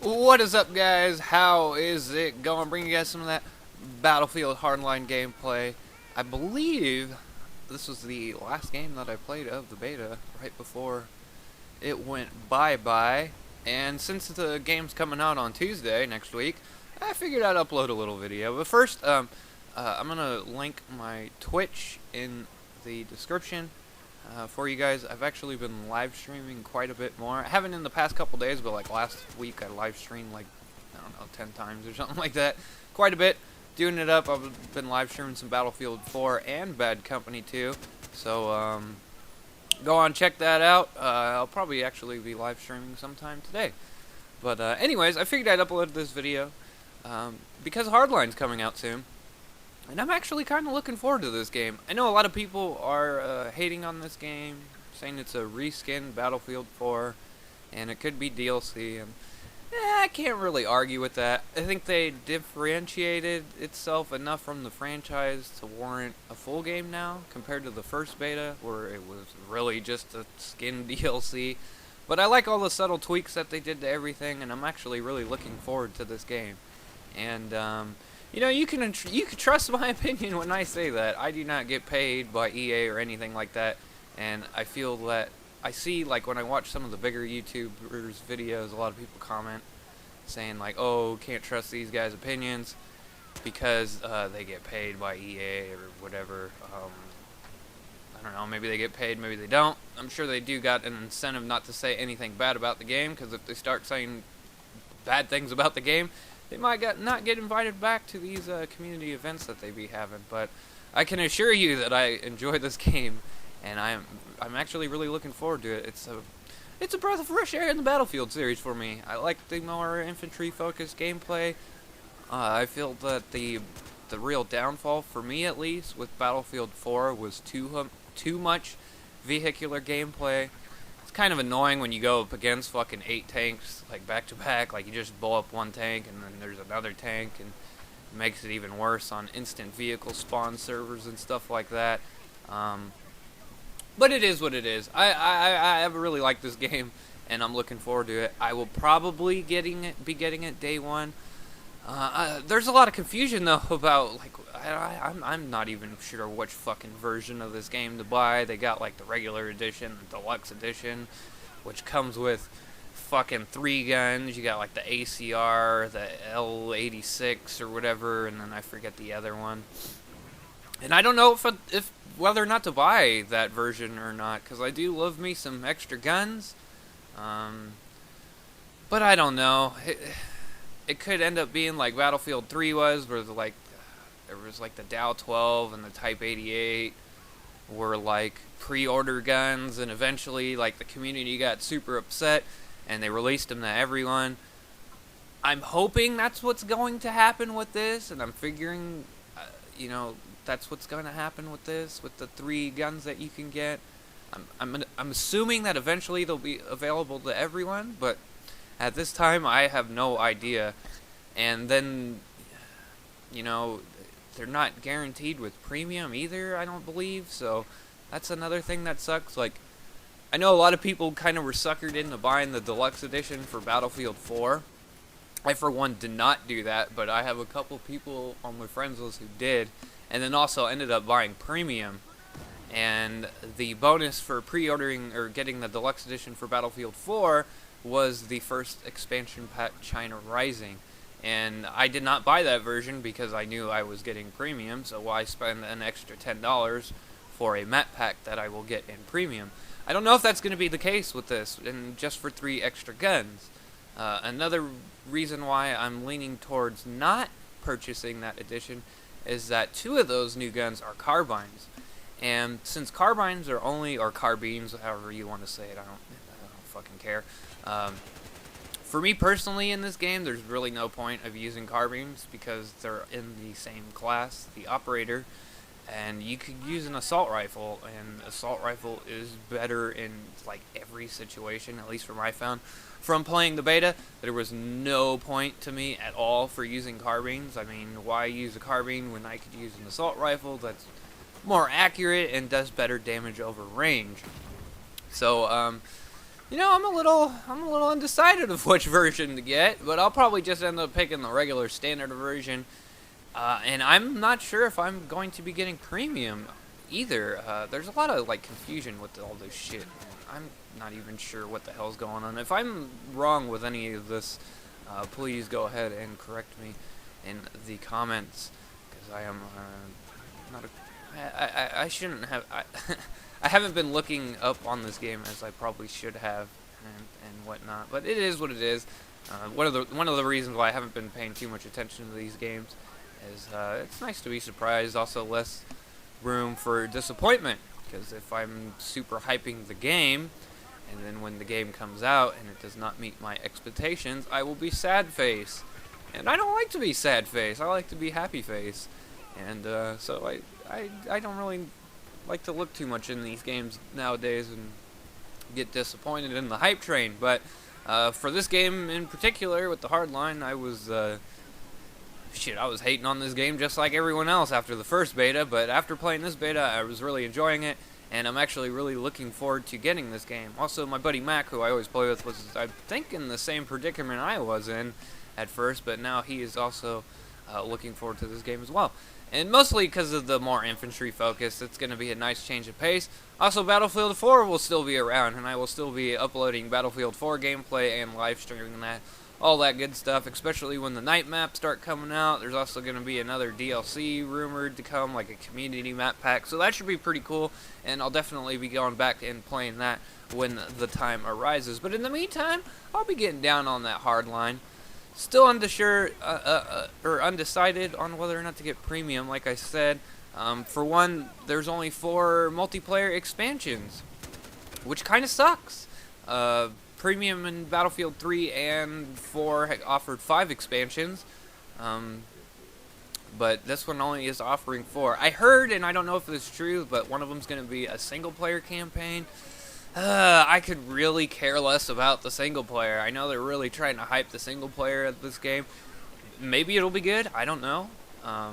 What is up, guys? How is it going? Bringing you guys some of that Battlefield Hardline gameplay. I believe this was the last game that I played of the beta right before it went bye-bye. And since the game's coming out on Tuesday next week, I figured I'd upload a little video. But first, I'm going to link my Twitch in the description. For you guys, I've actually been live streaming quite a bit more. I haven't in the past couple days, but like last week I live streamed like, I don't know, 10 times or something like that. Quite a bit. Doing it up. I've been live streaming some Battlefield 4 and Bad Company 2. So, go on, check that out. I'll probably actually be live streaming sometime today. But anyways, I figured I'd upload this video because Hardline's coming out soon. And I'm actually kind of looking forward to this game. I know a lot of people are hating on this game, saying it's a reskinned Battlefield 4, and it could be DLC, and I can't really argue with that. I think they differentiated itself enough from the franchise to warrant a full game now, compared to the first beta, where it was really just a skin DLC. But I like all the subtle tweaks that they did to everything, and I'm actually really looking forward to this game. And, you know, you can trust my opinion when I say that. I do not get paid by EA or anything like that, and I feel that I see, like, when I watch some of the bigger YouTubers' videos, a lot of people comment saying, like, oh, can't trust these guys' opinions because they get paid by EA or whatever. I don't know, maybe they get paid, maybe they don't. I'm sure they do got an incentive not to say anything bad about the game, because if they start saying bad things about the game, they might not get invited back to these community events that they be having. But I can assure you that I enjoy this game, and I'm actually really looking forward to it. It's a breath of fresh air in the Battlefield series for me. I like the more infantry focused gameplay. I feel that the real downfall for me, at least, with Battlefield 4 was too much vehicular gameplay. It's kind of annoying when you go up against fucking 8 tanks, like back to back, like you just blow up one tank and then there's another tank, and it makes it even worse on instant vehicle spawn servers and stuff like that. But it is what it is. I really like this game, and I'm looking forward to it. I will probably be getting it day one. There's a lot of confusion though about, like, I'm not even sure which fucking version of this game to buy. They got like the regular edition, the deluxe edition, which comes with fucking 3 guns. You got like the ACR, the L86 or whatever, and then I forget the other one. And I don't know if whether or not to buy that version or not, because I do love me some extra guns. But I don't know. It could end up being like Battlefield 3 was, where there was like the Dow 12 and the Type 88 were like pre-order guns, and eventually like the community got super upset and they released them to everyone. I'm hoping that's what's going to happen with this, and I'm figuring, you know, that's what's going to happen with this, with the 3 guns that you can get. I'm assuming that eventually they'll be available to everyone, but at this time, I have no idea. And then, you know, they're not guaranteed with premium either, I don't believe. So that's another thing that sucks. Like, I know a lot of people kind of were suckered into buying the deluxe edition for Battlefield 4. I, for one, did not do that, but I have a couple people on my friends list who did, and then also ended up buying premium. And the bonus for pre-ordering or getting the deluxe edition for Battlefield 4 was the first expansion pack, China Rising, and I did not buy that version because I knew I was getting premium, so why spend an extra $10 for a map pack that I will get in premium? I don't know if that's going to be the case with this, and just for 3 extra guns. Another reason why I'm leaning towards not purchasing that edition is that 2 of those new guns are carbines, and since carbines are only, or carbines, however you want to say it, I don't fucking care. For me personally in this game, there's really no point of using carbines because they're in the same class, the operator, and you could use an assault rifle, and assault rifle is better in like every situation, at least from what I found. From playing the beta, there was no point to me at all for using carbines. I mean, why use a carbine when I could use an assault rifle that's more accurate and does better damage over range? So, I'm a little undecided of which version to get, but I'll probably just end up picking the regular standard version. And I'm not sure if I'm going to be getting premium either. There's a lot of like confusion with all this shit. I'm not even sure what the hell's going on. If I'm wrong with any of this, please go ahead and correct me in the comments, because I am not a. I shouldn't have. I haven't been looking up on this game as I probably should have, and whatnot. But it is what it is. One of the reasons why I haven't been paying too much attention to these games is it's nice to be surprised. Also, less room for disappointment, because if I'm super hyping the game, and then when the game comes out and it does not meet my expectations, I will be sad face. And I don't like to be sad face. I like to be happy face. And so I don't really like to look too much in these games nowadays and get disappointed in the hype train. But for this game in particular, with the Hardline, I was I was hating on this game just like everyone else after the first beta. But after playing this beta, I was really enjoying it, and I'm actually really looking forward to getting this game. Also, my buddy Mac, who I always play with, was, I think, in the same predicament I was in at first, but now he is also looking forward to this game as well. And mostly because of the more infantry focus, it's going to be a nice change of pace. Also, Battlefield 4 will still be around, and I will still be uploading Battlefield 4 gameplay and live streaming that, all that good stuff, especially when the night maps start coming out. There's also going to be another DLC rumored to come, like a community map pack, so that should be pretty cool, and I'll definitely be going back and playing that when the time arises. But in the meantime, I'll be getting down on that Hardline. Still unsure, or undecided on whether or not to get premium, like I said. For one, there's only 4 multiplayer expansions, which kind of sucks. Premium in Battlefield 3 and 4 offered 5 expansions, but this one only is offering 4. I heard, and I don't know if it's true, but one of them's going to be a single-player campaign. I could really care less about the single player. I know they're really trying to hype the single player of this game. Maybe it'll be good. I don't know. I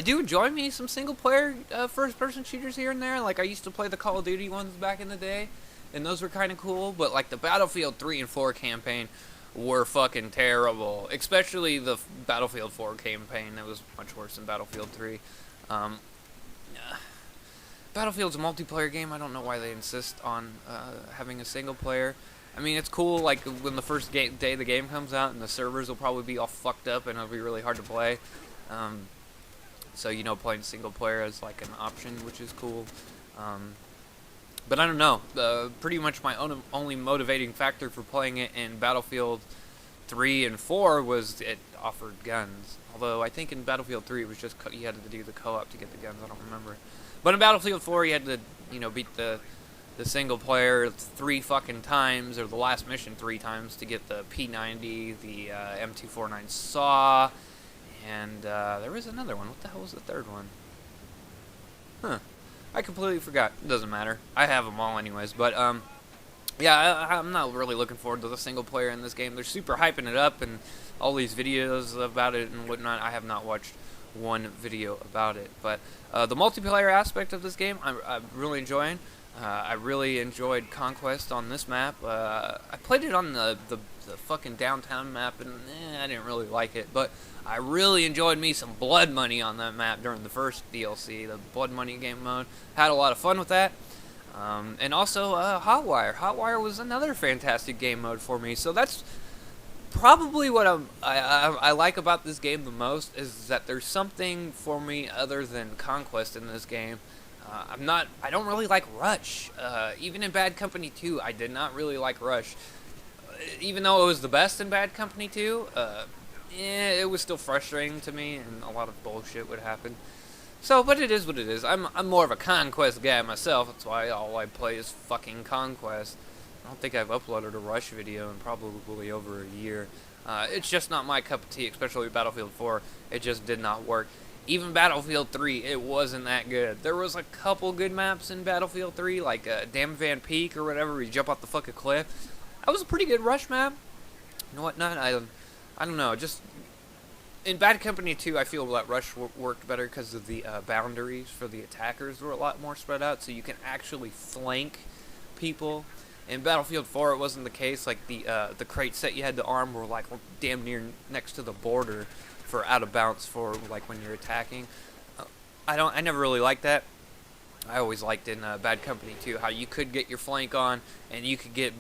do enjoy me some single player first-person shooters here and there. Like, I used to play the Call of Duty ones back in the day, and those were kind of cool. But like the Battlefield 3 and 4 campaign were fucking terrible. Especially the Battlefield 4 campaign. It was much worse than Battlefield 3. Battlefield's a multiplayer game. I don't know why they insist on having a single player. I mean, it's cool, like, when the first day the game comes out, and the servers will probably be all fucked up, and it'll be really hard to play. So, playing single player is, like, an option, which is cool. But I don't know. Pretty much my only motivating factor for playing it in Battlefield 3 and 4 was it offered guns. Although, I think in Battlefield 3, it was just you had to do the co-op to get the guns. I don't remember. But in Battlefield 4, you had to, beat the single player 3 fucking times, or the last mission 3 times, to get the P90, the M249 SAW, and there was another one. What the hell was the third one? Huh. I completely forgot. It doesn't matter. I have them all anyways. But, yeah, I'm not really looking forward to the single player in this game. They're super hyping it up, and all these videos about it and whatnot. I have not watched one video about it, but the multiplayer aspect of this game I'm really enjoying. I really enjoyed Conquest on this map. I played it on the fucking downtown map, and I didn't really like it, but I really enjoyed me some Blood Money on that map during the first DLC, the Blood Money game mode. Had a lot of fun with that. And also Hotwire. Hotwire was another fantastic game mode for me, so that's probably what I like about this game the most, is that there's something for me other than Conquest in this game. I don't really like Rush. Even in Bad Company 2, I did not really like Rush. Even though it was the best in Bad Company 2, it was still frustrating to me, and a lot of bullshit would happen. So, but it is what it is. I'm more of a Conquest guy myself. That's why all I play is fucking Conquest. I don't think I've uploaded a Rush video in probably over a year. It's just not my cup of tea, especially Battlefield 4. It just did not work. Even Battlefield 3, it wasn't that good. There was a couple good maps in Battlefield 3, like Dam Van Peak or whatever, where you jump off the fucking cliff. That was a pretty good Rush map. And whatnot, I don't know, just in Bad Company 2, I feel that Rush worked better because of the boundaries for the attackers were a lot more spread out, so you can actually flank people In Battlefield 4, it wasn't the case. Like the crates that you had to arm were like damn near next to the border for out of bounds for like when you're attacking. I never really liked that. I always liked in Bad Company too how you could get your flank on and you could get,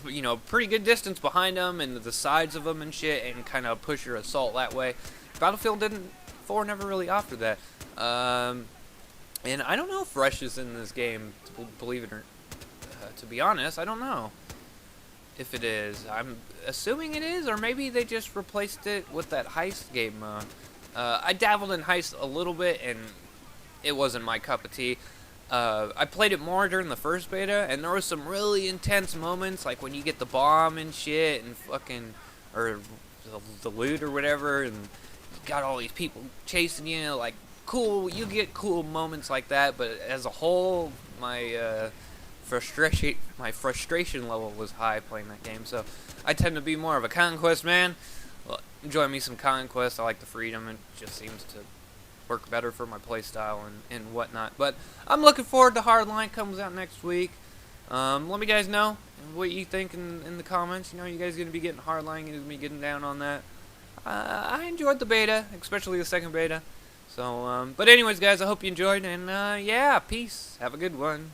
you know, pretty good distance behind them and the sides of them and shit, and kind of push your assault that way. Battlefield 4 never really offered that. And I don't know if Rush is in this game, believe it or to be honest, I don't know if it is. I'm assuming it is, or maybe they just replaced it with that heist game mode. I dabbled in heist a little bit, and it wasn't my cup of tea. I played it more during the first beta, and there was some really intense moments, like when you get the bomb and shit, and fucking, or the loot or whatever, and you got all these people chasing you, like, cool, you get cool moments like that, but as a whole, my frustration level was high playing that game, so I tend to be more of a conquest man. Well, enjoy me some conquest. I like the freedom, and it just seems to work better for my playstyle and whatnot. But I'm looking forward to Hardline. Comes out next week. Let me guys know what you think in the comments. You know, you guys gonna be getting Hardline, gonna be getting down on that. I enjoyed the beta, especially the second beta. So, but anyways, guys, I hope you enjoyed, and yeah, peace. Have a good one.